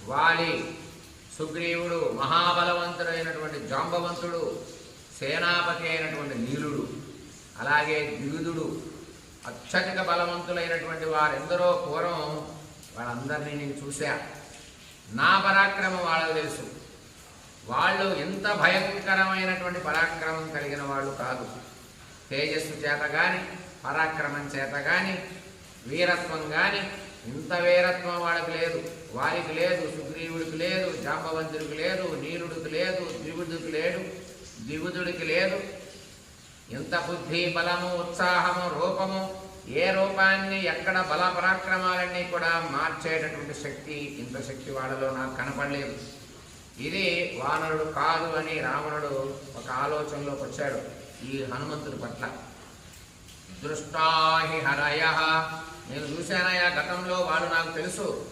వాలి, సుగ్రీవుడు, మహాబలవంతుడైనటువంటి జాంబవంతుడు, సేనాపతి అయినటువంటి నీలుడు, అలాగే ద్వివిధుడు, అత్యధిక బలవంతులైనటువంటి వారెందరో పూర్వం వాళ్ళందరినీ నేను చూశా. నా పరాక్రమం వాళ్ళకు తెలుసు. వాళ్ళు ఎంత భయంకరమైనటువంటి పరాక్రమం కలిగిన వాళ్ళు కాదు. తేజస్సు చేత కానీ, పరాక్రమం చేత కానీ, వీరత్వం కానీ ఇంత వీరత్వం వాళ్ళకి లేదు, వారికి లేదు, సుగ్రీవుడికి లేదు, జాంబవంతుడికి లేదు, నీలుడికి లేదు, ద్వివిధుడికి లేదు. ఎంత బుద్ధి, బలము, ఉత్సాహము, రూపము, ఏ రూపాన్ని ఎక్కడ బల పరాక్రమాలన్నీ కూడా మార్చేటటువంటి శక్తి, ఇంత శక్తి వాళ్ళలో నాకు కనపడలేదు. ఇది వానరుడు కాదు అని రావణుడు ఒక ఆలోచనలోకి వచ్చాడు ఈ హనుమంతుడి పట్ల. దృష్టాహి హరయ, నేను చూశానయా గతంలో, వాడు నాకు తెలుసు,